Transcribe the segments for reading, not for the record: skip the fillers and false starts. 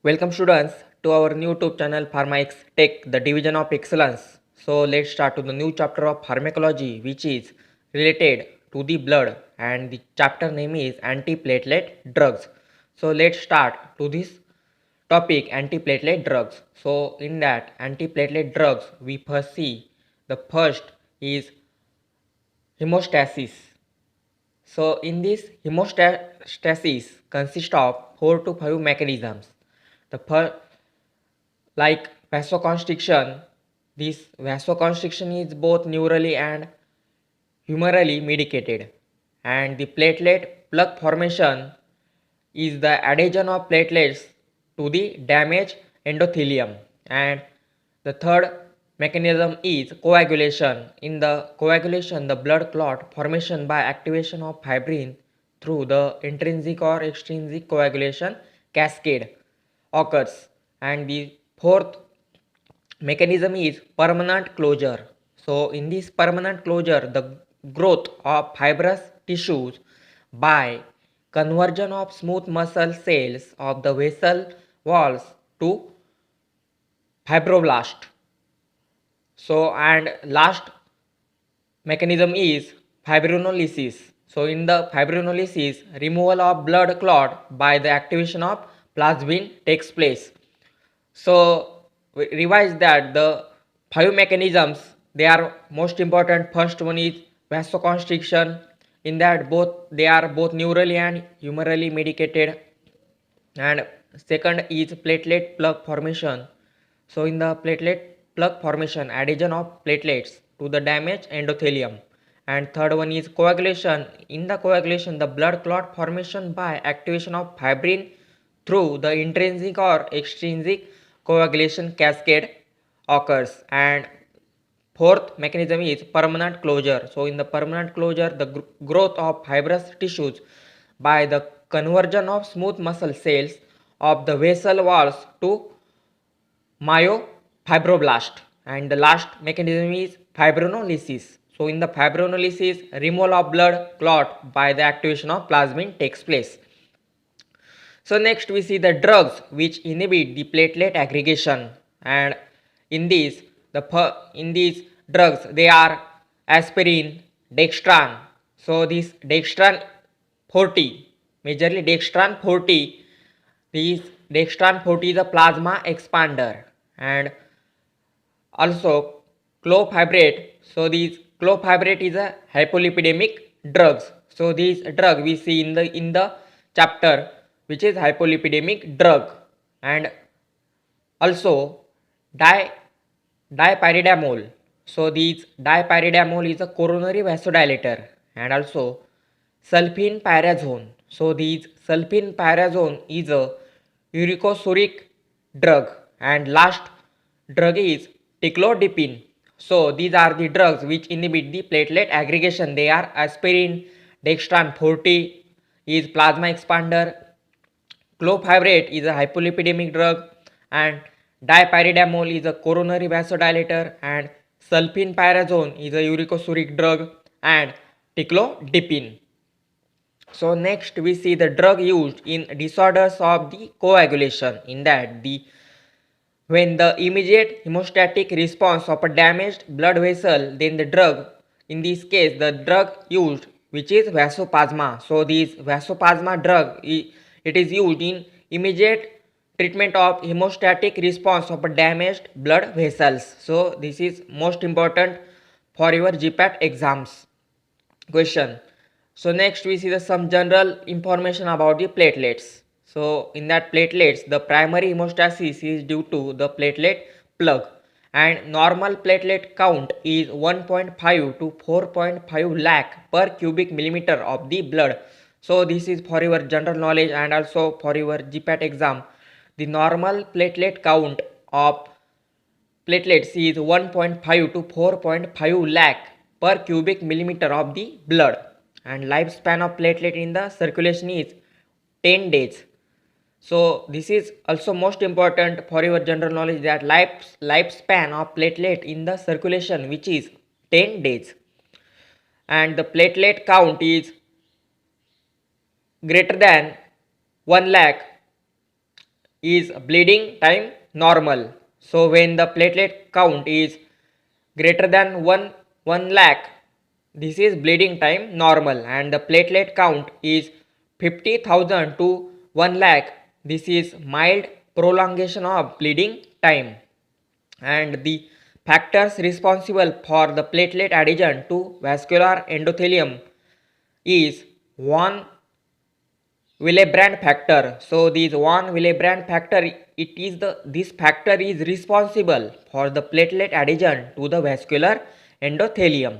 Welcome students to our new YouTube channel PharmaX Tech, the division of excellence. So let's start to the new chapter of pharmacology which is related to the blood and the chapter name is antiplatelet drugs. So let's start to this topic antiplatelet drugs. So in that antiplatelet drugs we first see the first is hemostasis. So in this hemostasis consists of 4 to 5 mechanisms. The first like vasoconstriction, this vasoconstriction is both neurally and humorally medicated, and the platelet plug formation is the adhesion of platelets to the damaged endothelium. And the third mechanism is coagulation. In the coagulation, the blood clot formation by activation of fibrin through the intrinsic or extrinsic coagulation cascade occurs. And the fourth mechanism is permanent closure. So in this permanent closure, the growth of fibrous tissues by conversion of smooth muscle cells of the vessel walls to fibroblast. So and last mechanism is fibrinolysis. So in the fibrinolysis, removal of blood clot by the activation of plasmin takes place. So we revise that the five mechanisms they are most important. First one is vasoconstriction. In that both they are both neurally and humorally medicated. And second is platelet plug formation. So in the platelet plug formation, adhesion of platelets to the damaged endothelium. And third one is coagulation. In the coagulation, the blood clot formation by activation of fibrin through the intrinsic or extrinsic coagulation cascade occurs. And fourth mechanism is permanent closure. So in the permanent closure, the growth of fibrous tissues by the conversion of smooth muscle cells of the vessel walls to myofibroblast. And the last mechanism is fibrinolysis. So in the fibrinolysis, removal of blood clot by the activation of plasmin takes place. So next we see the drugs which inhibit the platelet aggregation, and in these drugs they are aspirin, dextran. So this dextran 40, majorly dextran 40, this dextran 40 is a plasma expander, and also clofibrate. So this clofibrate is a hypolipidemic drugs. So this drug we see in the chapter which is hypolipidemic drug. And also di dipyridamole. So this dipyridamole is a coronary vasodilator. And also sulfenpyrazone. So this sulfenpyrazone is a uricosuric drug. And last drug is ticlodipine. So these are the drugs which inhibit the platelet aggregation. They are aspirin, dextran 40 is plasma expander, clofibrate is a hypolipidemic drug, and dipyridamole is a coronary vasodilator, and sulfenpyrazone is a uricosuric drug, and ticlodipine. So next we see the drug used in disorders of the coagulation. In that the when the immediate hemostatic response of a damaged blood vessel, then the drug, in this case the drug used which is vasoplasma. So this vasoplasma drug it is used in immediate treatment of hemostatic response of a damaged blood vessels. So this is most important for your GPAT exams question. So next we see the some general information about the platelets. So in that platelets, the primary hemostasis is due to the platelet plug, and normal platelet count is 1.5 to 4.5 lakh per cubic millimeter of the blood. So this is for your general knowledge and also for your GPAT exam. The normal platelet count of platelets is 1.5 to 4.5 lakh per cubic millimeter of the blood, and lifespan of platelet in the circulation is 10 days. So this is also most important for your general knowledge that lifespan of platelet in the circulation which is 10 days, and the platelet count is greater than 1 lakh is bleeding time normal. So when the platelet count is greater than 1 lakh, this is bleeding time normal, and the platelet count is 50,000 to 1 lakh, this is mild prolongation of bleeding time. And the factors responsible for the platelet adhesion to vascular endothelium is one Willebrand factor. So this one Willebrand factor, this factor is responsible for the platelet adhesion to the vascular endothelium.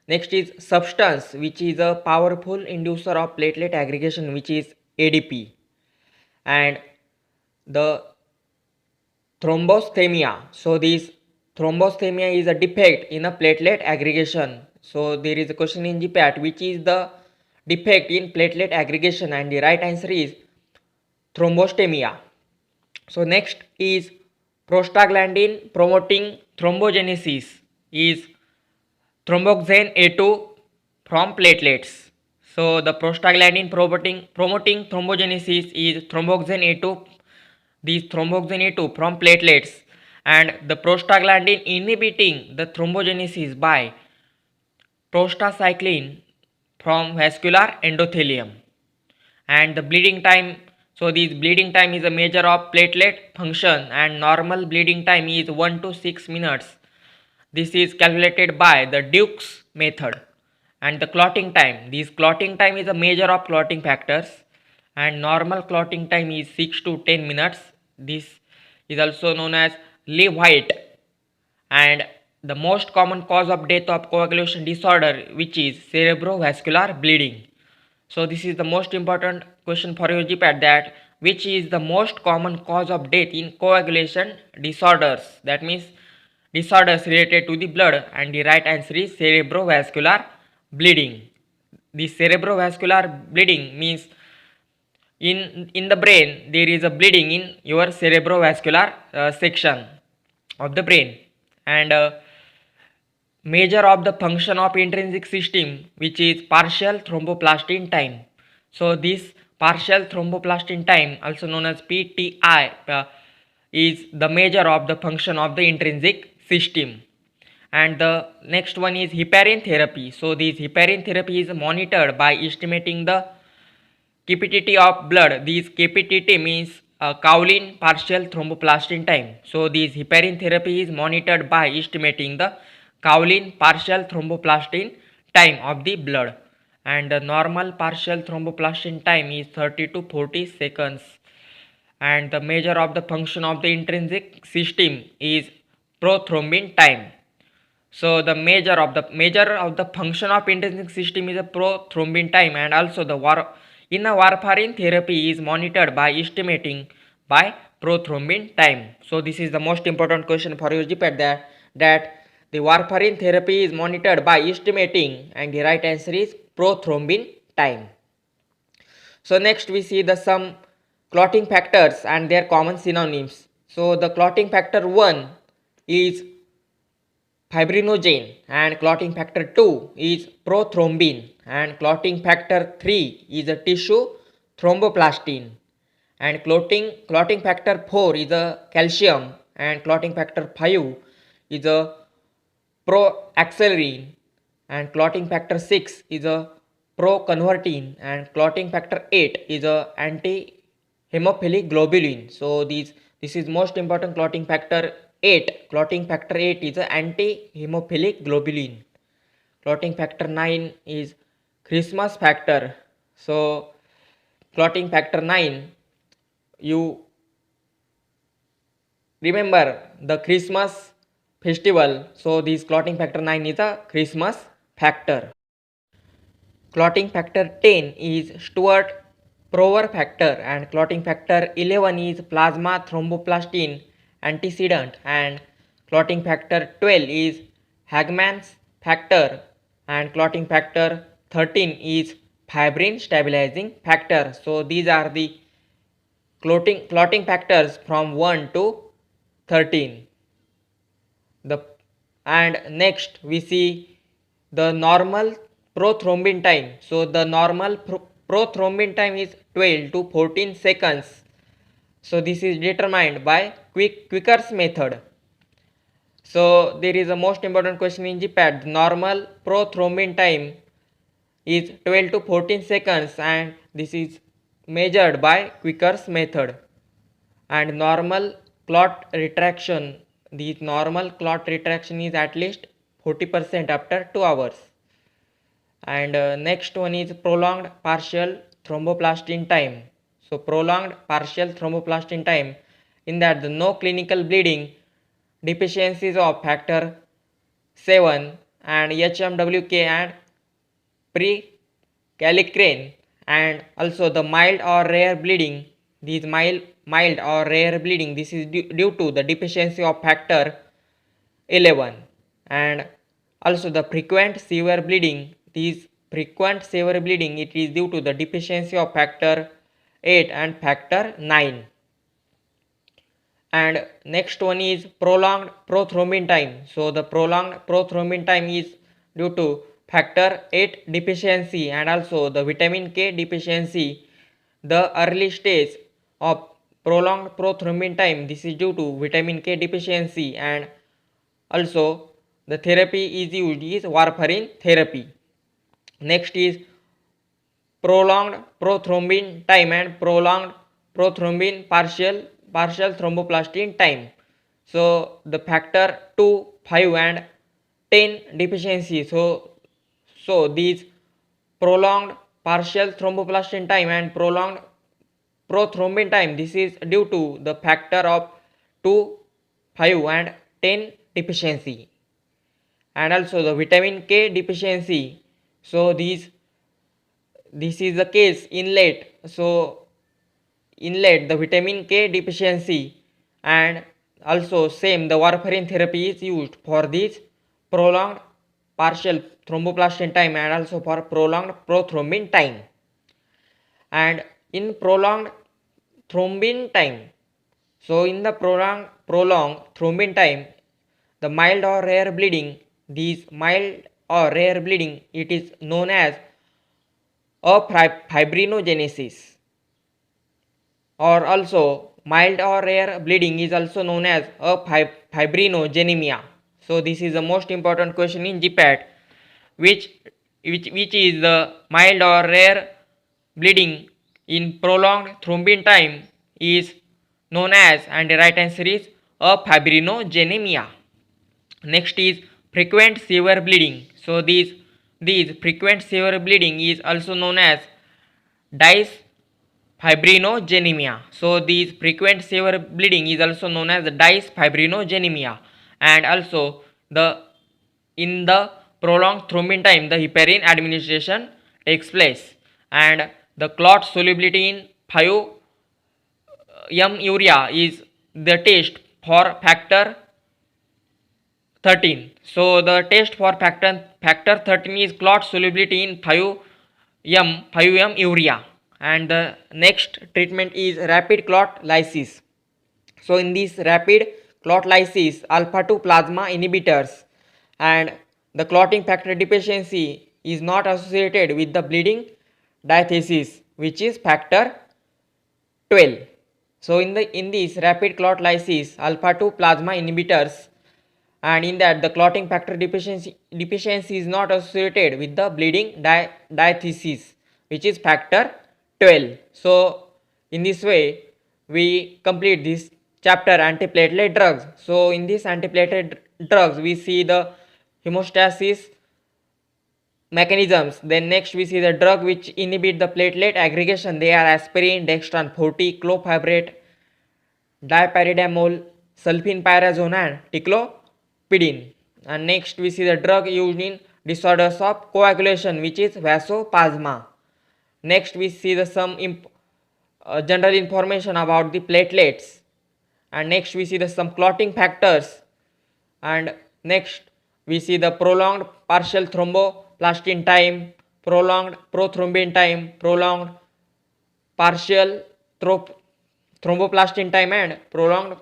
Next is substance, which is a powerful inducer of platelet aggregation, which is ADP. And the thrombosthemia. So this thrombosthemia is a defect in a platelet aggregation. So there is a question in GPAT, which is the defect in platelet aggregation, and the right answer is thrombosthemia. So next is prostaglandin promoting thrombogenesis is thromboxane A2 from platelets. So the prostaglandin promoting thrombogenesis is thromboxane A2, these thromboxane A2 from platelets, and the prostaglandin inhibiting the thrombogenesis by prostacyclin from vascular endothelium. And the bleeding time, so this bleeding time is a measure of platelet function, and normal bleeding time is 1 to 6 minutes. This is calculated by the Duke's method. And the clotting time, this clotting time is a measure of clotting factors, and normal clotting time is 6 to 10 minutes. This is also known as Levite. And the most common cause of death of coagulation disorder, which is cerebrovascular bleeding. So this is the most important question for your GPAT, that which is the most common cause of death in coagulation disorders, that means disorders related to the blood, and the right answer is cerebrovascular bleeding. The cerebrovascular bleeding means in the brain there is a bleeding in your cerebrovascular section of the brain. And measure of the function of intrinsic system, which is partial thromboplastin time. So this partial thromboplastin time, also known as PTI, is the measure of the function of the intrinsic system. And the next one is heparin therapy. So this heparin therapy is monitored by estimating the KPTT of blood. This KPTT means kaolin partial thromboplastin time. So this heparin therapy is monitored by estimating the kaolin partial thromboplastin time of the blood, and the normal partial thromboplastin time is 30 to 40 seconds. And the measure of the function of the intrinsic system is prothrombin time. So the measure of the function of intrinsic system is a prothrombin time, and also the warfarin therapy is monitored by estimating by prothrombin time. So this is the most important question for your GPAT, that the warfarin therapy is monitored by estimating, and the right answer is prothrombin time. So next we see the some clotting factors and their common synonyms. So the clotting factor 1 is fibrinogen, and clotting factor 2 is prothrombin, and clotting factor 3 is a tissue thromboplastin, and clotting factor 4 is a calcium, and clotting factor 5 is a proaxelin, and clotting factor 6 is a proconvertin, and clotting factor 8 is a anti-hemophilic globulin. So this is most important, clotting factor 8. Clotting factor 8 is a anti-hemophilic globulin. Clotting factor 9 is Christmas factor. So clotting factor 9, you remember the Christmas festival. So this clotting factor 9 is a Christmas factor. Clotting factor 10 is Stewart-Prower factor, and clotting factor 11 is plasma thromboplastin antecedent, and clotting factor 12 is Hagman's factor, and clotting factor 13 is fibrin stabilizing factor. So these are the clotting factors from 1 to 13. And next we see the normal prothrombin time. So the normal prothrombin time is 12 to 14 seconds. So this is determined by Quicker's method. So there is a most important question in GPAT. The normal prothrombin time is 12 to 14 seconds and this is measured by Quicker's method. And normal clot retraction, the normal clot retraction is at least 40% after 2 hours. And next one is prolonged partial thromboplastin time. So prolonged partial thromboplastin time, in that the no clinical bleeding, deficiencies of factor 7 and HMWK and prekallikrein, and also the mild or rare bleeding. These mild or rare bleeding, this is due to the deficiency of factor 11. And also the frequent severe bleeding, these frequent severe bleeding, it is due to the deficiency of factor 8 and factor 9. And next one is prolonged prothrombin time. So the prolonged prothrombin time is due to factor 8 deficiency and also the vitamin K deficiency. The early stage of prolonged prothrombin time, this is due to vitamin K deficiency, and also the therapy is used is warfarin therapy. Next is prolonged prothrombin time and prolonged prothrombin partial thromboplastin time. So the factor 2, 5 and 10 deficiency. So these prolonged partial thromboplastin time and prolonged prothrombin time, this is due to the factor of 2, 5 and 10 deficiency. And also the vitamin K deficiency. So this is the case inlet. So inlet the vitamin K deficiency, and also same the warfarin therapy is used for this prolonged partial thromboplastin time and also for prolonged prothrombin time. And in prolonged thrombin time, so in the prolonged thrombin time, the mild or rare bleeding, these mild or rare bleeding, it is known as fibrinogenesis, or also mild or rare bleeding is also known as fibrinogenemia. So this is the most important question in GPAT, which is the mild or rare bleeding in prolonged thrombin time is known as, and the right answer is fibrinogenemia. Next is frequent severe bleeding. So these frequent severe bleeding is also known as dysfibrinogenemia. So these frequent severe bleeding is also known as dysfibrinogenemia. And also the in the prolonged thrombin time, the heparin administration takes place, and the clot solubility in 5-m urea is the test for factor 13. So the test for factor 13 is clot solubility in 5-m urea. And the next treatment is rapid clot lysis. So in this rapid clot lysis, alpha 2 plasma inhibitors and the clotting factor deficiency is not associated with the bleeding diathesis, which is factor 12. So in this rapid clot lysis, alpha 2 plasma inhibitors, and in that the clotting factor deficiency is not associated with the bleeding diathesis, which is factor 12. So in this way we complete this chapter antiplatelet drugs. So in this antiplatelet drugs we see the hemostasis mechanisms. Then next we see the drug which inhibit the platelet aggregation. They are aspirin, dextran 40, clofibrate, dipyridamole, sulfenpyrazone and ticlopidine. And next we see the drug used in disorders of coagulation, which is vasospasma. Next we see the some general information about the platelets, and next we see the some clotting factors, and next we see the prolonged partial thromboplastin time, prolonged prothrombin time, prolonged partial thromboplastin time and prolonged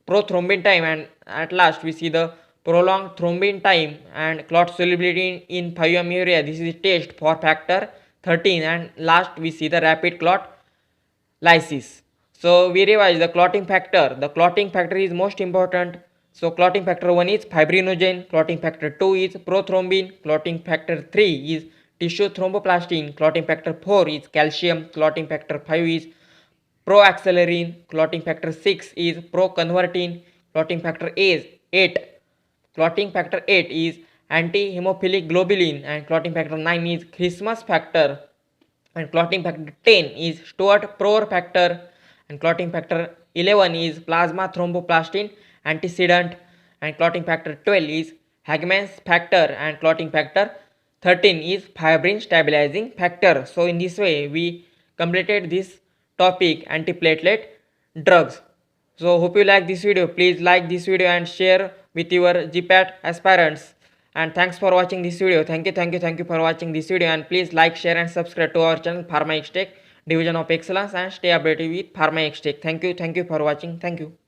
prothrombin time, and at last we see the prolonged thrombin time and clot solubility in 5-m urea. This is test for factor 13, and last we see the rapid clot lysis. So we revise the clotting factor. The clotting factor is most important. So clotting factor 1 is fibrinogen, clotting factor 2 is prothrombin, clotting factor 3 is tissue thromboplastin, clotting factor 4 is calcium, clotting factor 5 is proaxelerin, clotting factor 6 is proconvertin, clotting factor 8 clotting factor 8 is anti-hemophilic globulin, and clotting factor 9 is Christmas factor, and clotting factor 10 is Stewart-Prower factor, and clotting factor 11 is plasma thromboplastin antecedent, and clotting factor 12 is Hagman's factor, and clotting factor 13 is fibrin stabilizing factor. So in this way we completed this topic antiplatelet drugs. So hope you like this video. Please like this video and share with your GPAT aspirants. And thanks for watching this video. Thank you for watching this video. And please like, share and subscribe to our channel Pharma Extech Division of Excellence, and stay updated with Pharma Extech. Thank you for watching. Thank you.